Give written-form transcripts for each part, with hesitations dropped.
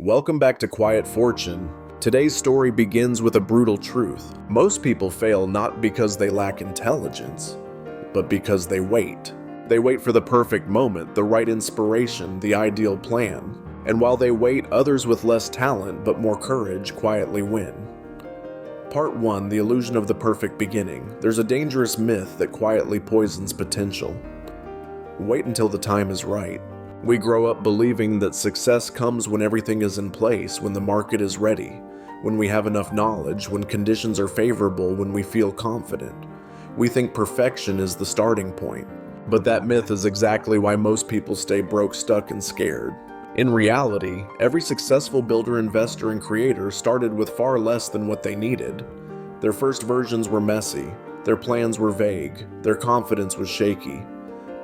Welcome back to Quiet Fortune. Today's story begins with a brutal truth. Most people fail not because they lack intelligence, but because they wait. They wait for the perfect moment, the right inspiration, the ideal plan. And while they wait, others with less talent but more courage quietly win. Part 1: The Illusion of the Perfect Beginning. There's a dangerous myth that quietly poisons potential. Wait until the time is right. We grow up believing that success comes when everything is in place, when the market is ready, when we have enough knowledge, when conditions are favorable, when we feel confident. We think perfection is the starting point. But that myth is exactly why most people stay broke, stuck, and scared. In reality, every successful builder, investor, and creator started with far less than what they needed. Their first versions were messy, their plans were vague, their confidence was shaky,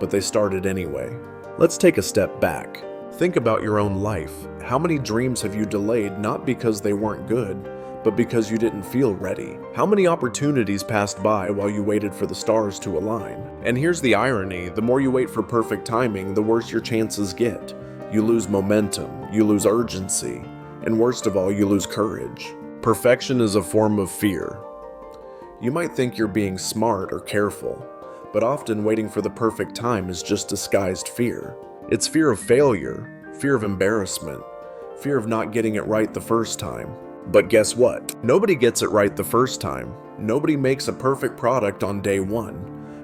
but they started anyway. Let's take a step back. Think about your own life. How many dreams have you delayed not because they weren't good, but because you didn't feel ready? How many opportunities passed by while you waited for the stars to align? And here's the irony: the more you wait for perfect timing, the worse your chances get. You lose momentum, you lose urgency, and worst of all, you lose courage. Perfection is a form of fear. You might think you're being smart or careful, but often waiting for the perfect time is just disguised fear. It's fear of failure, fear of embarrassment, fear of not getting it right the first time. But guess what? Nobody gets it right the first time. Nobody makes a perfect product on day one.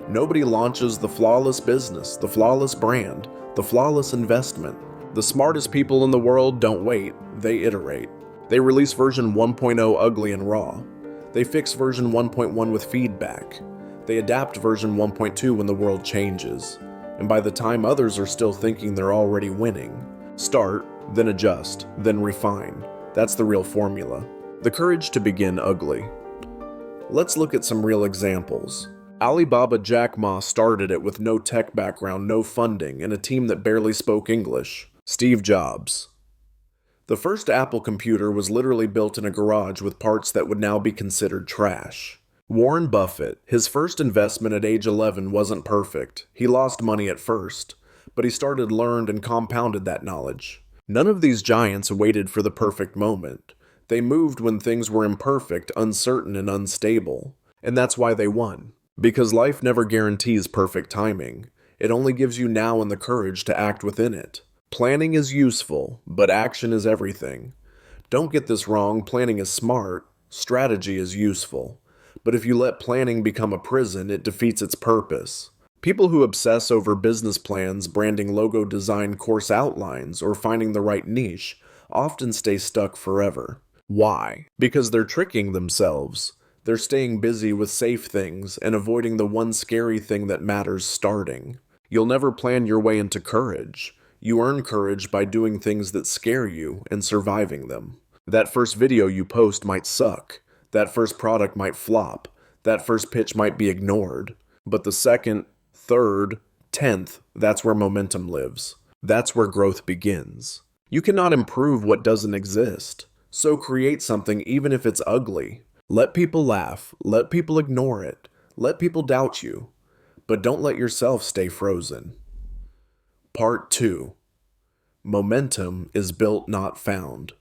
Nobody launches the flawless business, the flawless brand, the flawless investment. The smartest people in the world don't wait, they iterate. They release version 1.0 ugly and raw. They fix version 1.1 with feedback. They adapt version 1.2 when the world changes, and by the time others are still thinking they're already winning. Start, then adjust, then refine. That's the real formula. The courage to begin ugly. Let's look at some real examples. Alibaba Jack Ma started it with no tech background, no funding, and a team that barely spoke English. Steve Jobs. The first Apple computer was literally built in a garage with parts that would now be considered trash. Warren Buffett, his first investment at age 11 wasn't perfect. He lost money at first, but he started, learned, and compounded that knowledge. None of these giants waited for the perfect moment. They moved when things were imperfect, uncertain, and unstable. And that's why they won. Because life never guarantees perfect timing. It only gives you now and the courage to act within it. Planning is useful, but action is everything. Don't get this wrong, planning is smart, strategy is useful. But if you let planning become a prison, it defeats its purpose. People who obsess over business plans, branding, logo design, course outlines, or finding the right niche often stay stuck forever. Why? Because they're tricking themselves. They're staying busy with safe things and avoiding the one scary thing that matters starting. You'll never plan your way into courage. You earn courage by doing things that scare you and surviving them. That first video you post might suck. That first product might flop. That first pitch might be ignored. But the second, third, 10th, that's where momentum lives. That's where growth begins. You cannot improve what doesn't exist. So create something even if it's ugly. Let people laugh. Let people ignore it. Let people doubt you. But don't let yourself stay frozen. Part 2. Momentum is built, not found.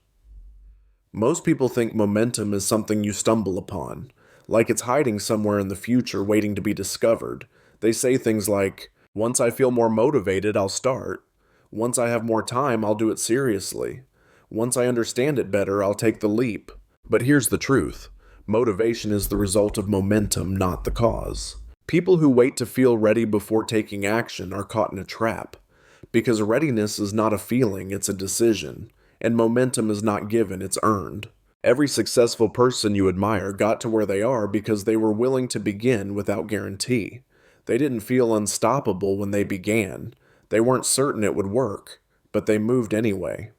Most people think momentum is something you stumble upon, like it's hiding somewhere in the future waiting to be discovered. They say things like, "Once I feel more motivated, I'll start. Once I have more time, I'll do it seriously. Once I understand it better, I'll take the leap." But here's the truth. Motivation is the result of momentum, not the cause. People who wait to feel ready before taking action are caught in a trap. Because readiness is not a feeling, it's a decision. And momentum is not given, it's earned. Every successful person you admire got to where they are because they were willing to begin without guarantee. They didn't feel unstoppable when they began. They weren't certain it would work, but they moved anyway.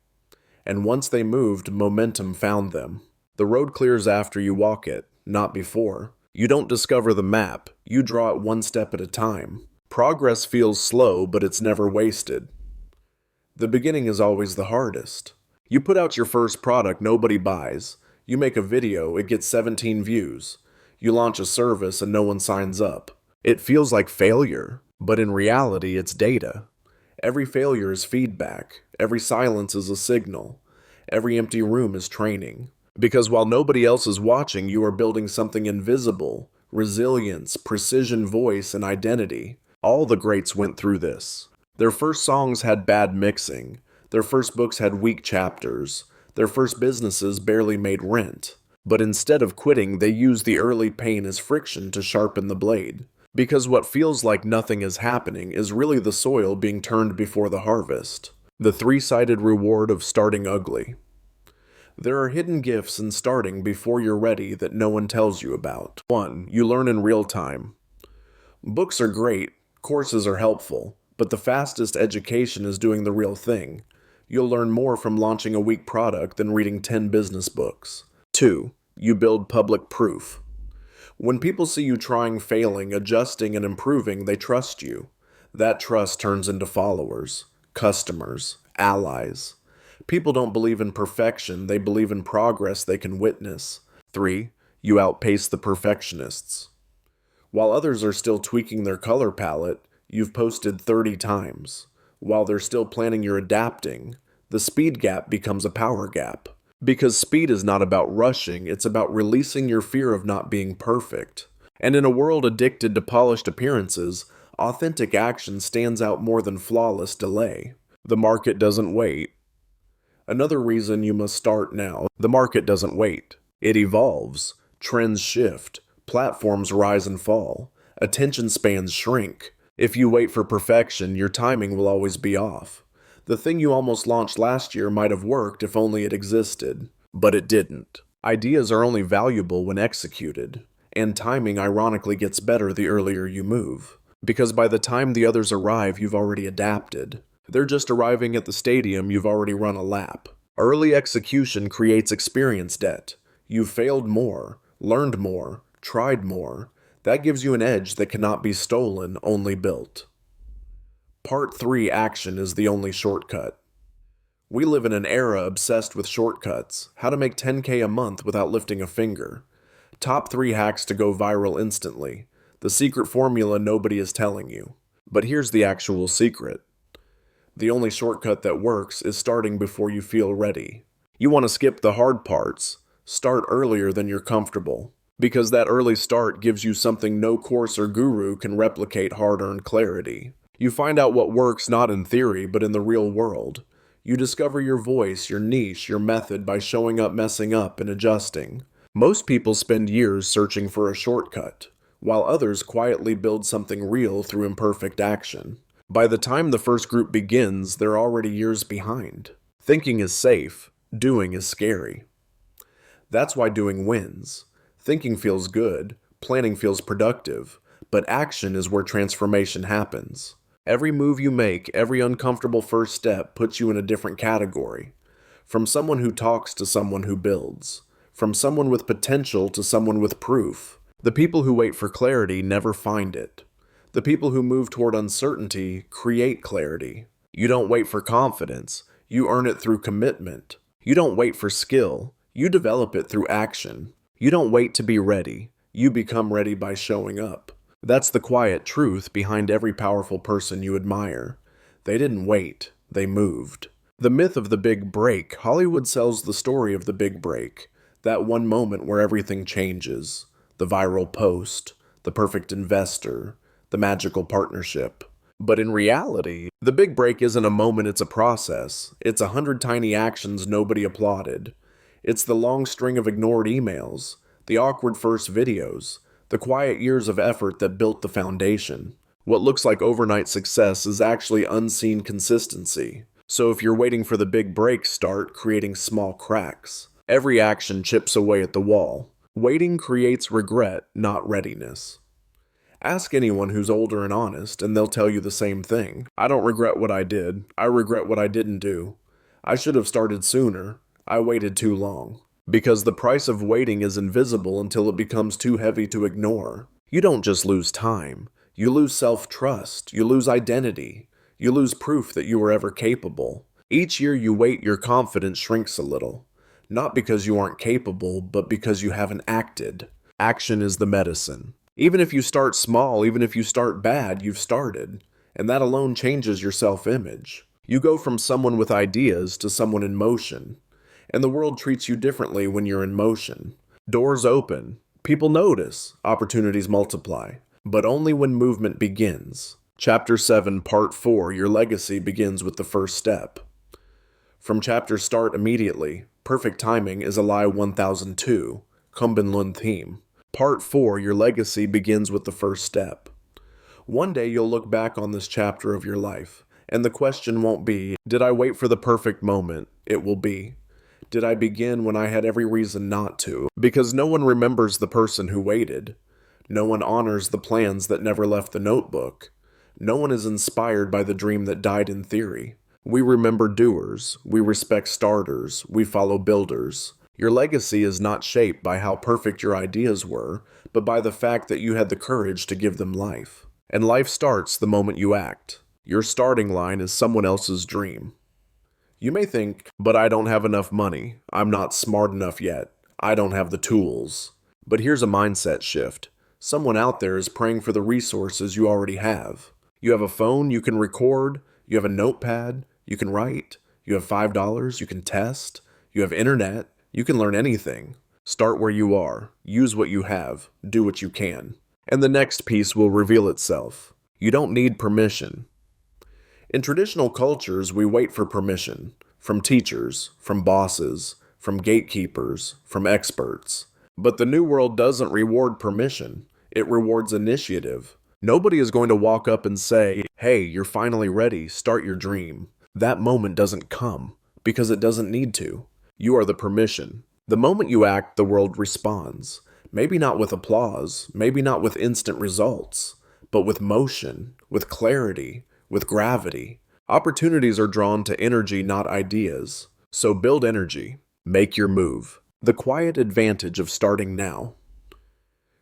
And once they moved, momentum found them. The road clears after you walk it, not before. You don't discover the map, you draw it one step at a time. Progress feels slow, but it's never wasted. The beginning is always the hardest. You put out your first product, nobody buys. You make a video, it gets 17 views. You launch a service and no one signs up. It feels like failure, but in reality, it's data. Every failure is feedback. Every silence is a signal. Every empty room is training. Because while nobody else is watching, you are building something invisible: resilience, precision, voice, and identity. All the greats went through this. Their first songs had bad mixing. Their first books had weak chapters. Their first businesses barely made rent. But instead of quitting, they used the early pain as friction to sharpen the blade. Because what feels like nothing is happening is really the soil being turned before the harvest. The three-sided reward of starting ugly. There are hidden gifts in starting before you're ready that no one tells you about. 1. You learn in real time. Books are great, courses are helpful, but the fastest education is doing the real thing. You'll learn more from launching a weak product than reading 10 business books. 2. You build public proof. When people see you trying, failing, adjusting, and improving, they trust you. That trust turns into followers, customers, allies. People don't believe in perfection, they believe in progress they can witness. 3. You outpace the perfectionists. While others are still tweaking their color palette, you've posted 30 times. While they're still planning, you're adapting. The speed gap becomes a power gap. Because speed is not about rushing, it's about releasing your fear of not being perfect. And in a world addicted to polished appearances, authentic action stands out more than flawless delay. The market doesn't wait. Another reason you must start now: the market doesn't wait. It evolves. Trends shift. Platforms rise and fall. Attention spans shrink. If you wait for perfection, your timing will always be off. The thing you almost launched last year might have worked if only it existed. But it didn't. Ideas are only valuable when executed. And timing ironically gets better the earlier you move. Because by the time the others arrive, you've already adapted. They're just arriving at the stadium, you've already run a lap. Early execution creates experience debt. You've failed more, learned more, tried more. That gives you an edge that cannot be stolen, only built. Part 3: Action is the only shortcut. We live in an era obsessed with shortcuts. How to make 10K a month without lifting a finger. Top 3 hacks to go viral instantly. The secret formula nobody is telling you. But here's the actual secret. The only shortcut that works is starting before you feel ready. You want to skip the hard parts. Start earlier than you're comfortable. Because that early start gives you something no course or guru can replicate: hard-earned clarity. You find out what works not in theory, but in the real world. You discover your voice, your niche, your method by showing up, messing up, and adjusting. Most people spend years searching for a shortcut, while others quietly build something real through imperfect action. By the time the first group begins, they're already years behind. Thinking is safe, doing is scary. That's why doing wins. Thinking feels good, planning feels productive, but action is where transformation happens. Every move you make, every uncomfortable first step puts you in a different category. From someone who talks to someone who builds. From someone with potential to someone with proof. The people who wait for clarity never find it. The people who move toward uncertainty create clarity. You don't wait for confidence, you earn it through commitment. You don't wait for skill, you develop it through action. You don't wait to be ready, you become ready by showing up. That's the quiet truth behind every powerful person you admire. They didn't wait, they moved. The myth of the big break: Hollywood sells the story of the big break. That one moment where everything changes. The viral post, the perfect investor, the magical partnership. But in reality, the big break isn't a moment, it's a process. It's 100 tiny actions nobody applauded. It's the long string of ignored emails, the awkward first videos, the quiet years of effort that built the foundation. What looks like overnight success is actually unseen consistency. So if you're waiting for the big break, start creating small cracks. Every action chips away at the wall. Waiting creates regret, not readiness. Ask anyone who's older and honest, and they'll tell you the same thing. I don't regret what I did. I regret what I didn't do. I should have started sooner. I waited too long. Because the price of waiting is invisible until it becomes too heavy to ignore. You don't just lose time. You lose self-trust. You lose identity. You lose proof that you were ever capable. Each year you wait, your confidence shrinks a little. Not because you aren't capable, but because you haven't acted. Action is the medicine. Even if you start small, even if you start bad, you've started. And that alone changes your self-image. You go from someone with ideas to someone in motion. And the world treats you differently when you're in motion. Doors open, people notice, opportunities multiply, but only when movement begins. Chapter 7, Part 4, Your Legacy Begins with the First Step. From chapter start immediately, perfect timing is a lie 1002, Kunbenlund theme. Part 4, Your Legacy Begins with the First Step. One day you'll look back on this chapter of your life, and the question won't be, did I wait for the perfect moment? It will be, did I begin when I had every reason not to? Because no one remembers the person who waited. No one honors the plans that never left the notebook. No one is inspired by the dream that died in theory. We remember doers, we respect starters, we follow builders. Your legacy is not shaped by how perfect your ideas were, but by the fact that you had the courage to give them life. And life starts the moment you act. Your starting line is someone else's dream. You may think, but I don't have enough money. I'm not smart enough yet. I don't have the tools. But here's a mindset shift. Someone out there is praying for the resources you already have. You have a phone you can record. You have a notepad. You can write. You have $5. You can test. You have internet. You can learn anything. Start where you are. Use what you have. Do what you can. And the next piece will reveal itself. You don't need permission. In traditional cultures, we wait for permission. From teachers, from bosses, from gatekeepers, from experts. But the new world doesn't reward permission. It rewards initiative. Nobody is going to walk up and say, hey, you're finally ready, start your dream. That moment doesn't come, because it doesn't need to. You are the permission. The moment you act, the world responds. Maybe not with applause, maybe not with instant results, but with motion, with clarity, with gravity. Opportunities are drawn to energy, not ideas. So build energy. Make your move. The quiet advantage of starting now.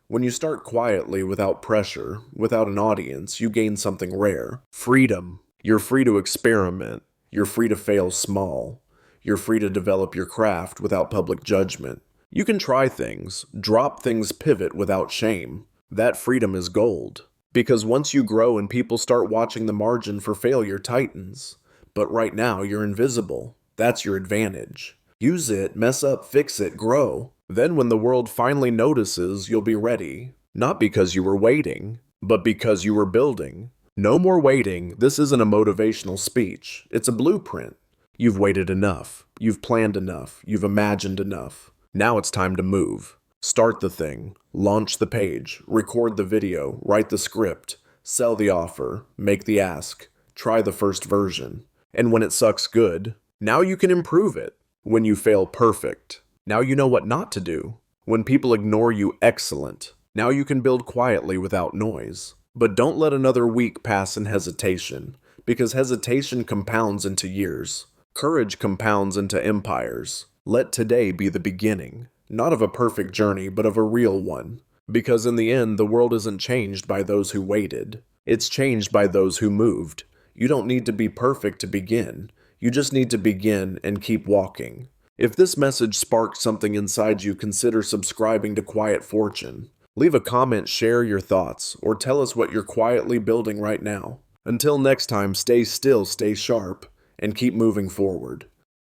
When you start quietly, without pressure, without an audience, you gain something rare. Freedom. You're free to experiment. You're free to fail small. You're free to develop your craft without public judgment. You can try things, drop things, pivot without shame. That freedom is gold. Because once you grow and people start watching, the margin for failure tightens. But right now, you're invisible. That's your advantage. Use it, mess up, fix it, grow. Then when the world finally notices, you'll be ready. Not because you were waiting, but because you were building. No more waiting. This isn't a motivational speech. It's a blueprint. You've waited enough. You've planned enough. You've imagined enough. Now it's time to move. Start the thing. Launch the page. Record the video. Write the script. Sell the offer. Make the ask. Try the first version. And when it sucks good, now you can improve it. When you fail, perfect. Now you know what not to do. When people ignore you, excellent. Now you can build quietly without noise. But don't let another week pass in hesitation, because hesitation compounds into years. Courage compounds into empires. Let today be the beginning, not of a perfect journey, but of a real one. Because in the end, the world isn't changed by those who waited. It's changed by those who moved. You don't need to be perfect to begin. You just need to begin and keep walking. If this message sparked something inside you, consider subscribing to Quiet Fortune. Leave a comment, share your thoughts, or tell us what you're quietly building right now. Until next time, stay still, stay sharp, and keep moving forward.